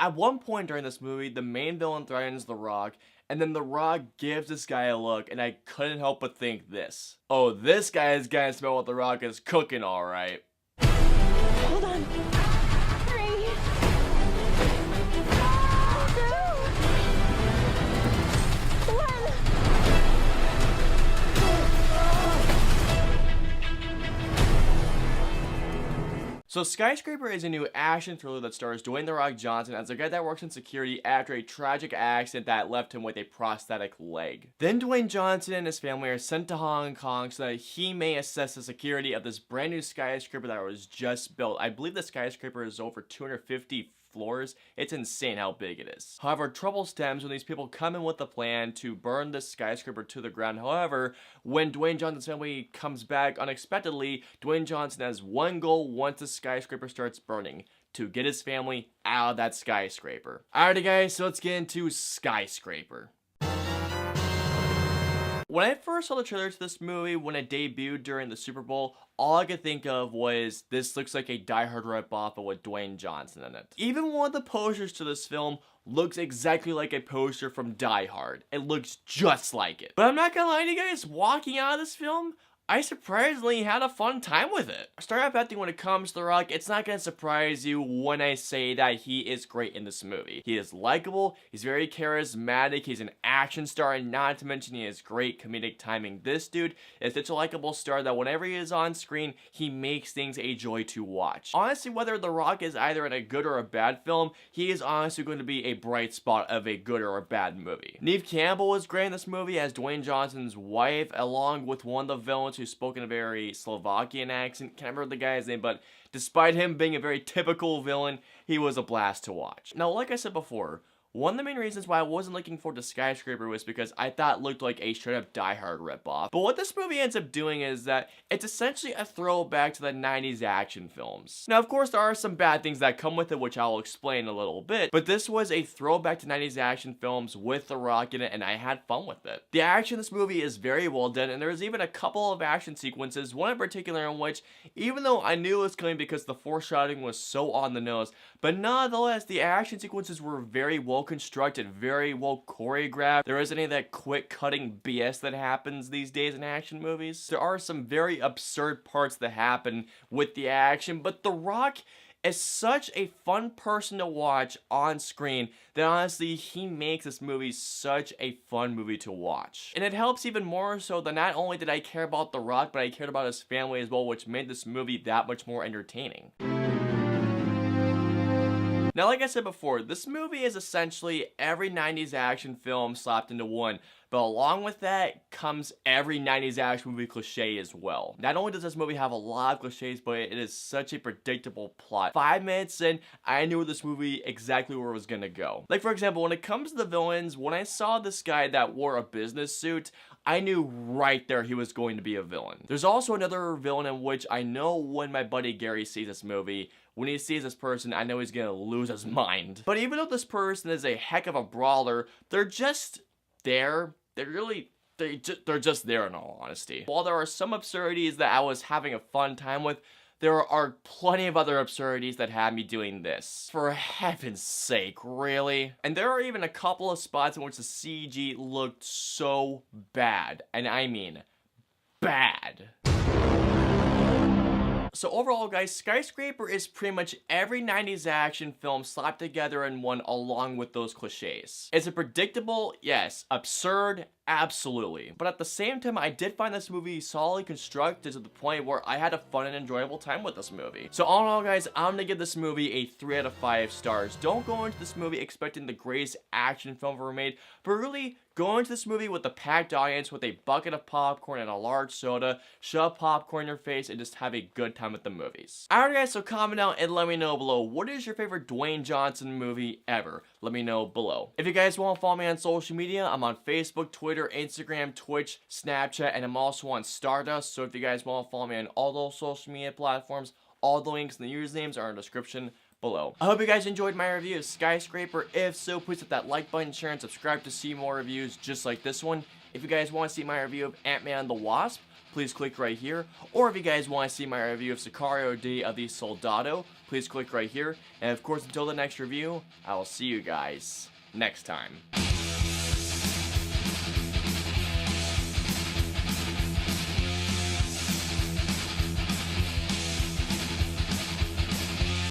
At one point during this movie, the main villain threatens The Rock, and then The Rock gives this guy a look, and I couldn't help but think this. Oh, this guy is gonna smell what The Rock is cooking, alright. Hold on. 3, 2, 1. So Skyscraper is a new action thriller that stars Dwayne "The Rock" Johnson as a guy that works in security after a tragic accident that left him with a prosthetic leg. Then Dwayne Johnson and his family are sent to Hong Kong so that he may assess the security of this brand new skyscraper that was just built. I believe the skyscraper is over 250 floors. It's insane how big it is. However, trouble stems when these people come in with a plan to burn this skyscraper to the ground. However, when Dwayne Johnson's family comes back unexpectedly, Dwayne Johnson has one goal once the skyscraper starts burning: to get his family out of that skyscraper. Alrighty guys, so let's get into Skyscraper. When I first saw the trailer to this movie when it debuted during the Super Bowl, all I could think of was, this looks like a Die Hard ripoff but with Dwayne Johnson in it. Even one of the posters to this film looks exactly like a poster from Die Hard. It looks just like it. But I'm not gonna lie to you guys, walking out of this film, I surprisingly had a fun time with it. Start off, I think when it comes to The Rock, it's not going to surprise you when I say that he is great in this movie. He is likable, he's very charismatic, he's an action star, and not to mention he has great comedic timing. This dude is such a likable star that whenever he is on screen, he makes things a joy to watch. Honestly, whether The Rock is either in a good or a bad film, he is honestly going to be a bright spot of a good or a bad movie. Neve Campbell was great in this movie as Dwayne Johnson's wife, along with one of the villains who spoke in a very Slovakian accent. Can't remember the guy's name, but despite him being a very typical villain, he was a blast to watch. Now, like I said before, one of the main reasons why I wasn't looking forward to Skyscraper was because I thought it looked like a straight up Die Hard ripoff. But what this movie ends up doing is that it's essentially a throwback to the 90s action films. Now, of course, there are some bad things that come with it, which I'll explain a little bit, but this was a throwback to 90s action films with The Rock in it, and I had fun with it. The action in this movie is very well done, and there's even a couple of action sequences, one in particular in which, even though I knew it was coming because the foreshadowing was so on the nose, but nonetheless, the action sequences were very well constructed, very well choreographed. There isn't any of that quick cutting BS that happens these days in action movies. There are some very absurd parts that happen with the action, but The Rock is such a fun person to watch on screen that honestly, he makes this movie such a fun movie to watch. And it helps even more so that not only did I care about The Rock, but I cared about his family as well, which made this movie that much more entertaining. Now, like I said before, this movie is essentially every 90s action film slapped into one, but along with that comes every 90s action movie cliche as well. Not only does this movie have a lot of cliches, but it is such a predictable plot. 5 minutes in, I knew this movie exactly where it was gonna go. Like, for example, when it comes to the villains, when I saw this guy that wore a business suit, I knew right there he was going to be a villain. There's also another villain in which I know when my buddy Gary sees this movie, when he sees this person, I know he's gonna lose his mind. But even though this person is a heck of a brawler, they're just there. They're just there in all honesty. While there are some absurdities that I was having a fun time with, there are plenty of other absurdities that had me doing this. For heaven's sake, really? And there are even a couple of spots in which the CG looked so bad. And I mean, bad. So overall, guys, Skyscraper is pretty much every 90s action film slapped together in one along with those cliches. Is it predictable? Yes. Absurd? Absolutely. But at the same time, I did find this movie solidly constructed to the point where I had a fun and enjoyable time with this movie. So all in all, guys, I'm gonna give this movie a 3 out of 5 stars. Don't go into this movie expecting the greatest action film ever made, but really go into this movie with a packed audience with a bucket of popcorn and a large soda, shove popcorn in your face, and just have a good time with the movies. Alright guys, so comment down and let me know below, what is your favorite Dwayne Johnson movie ever? Let me know below. If you guys want to follow me on social media, I'm on Facebook, Twitter, Instagram, Twitch, Snapchat, and I'm also on Stardust. So if you guys want to follow me on all those social media platforms, all the links and the usernames are in the description below. I hope you guys enjoyed my review of Skyscraper. If so, please hit that like button, share, and subscribe to see more reviews just like this one. If you guys want to see my review of Ant-Man and the Wasp, please click right here. Or if you guys want to see my review of Sicario Day of the Soldado, please click right here. And of course, until the next review, I will see you guys next time.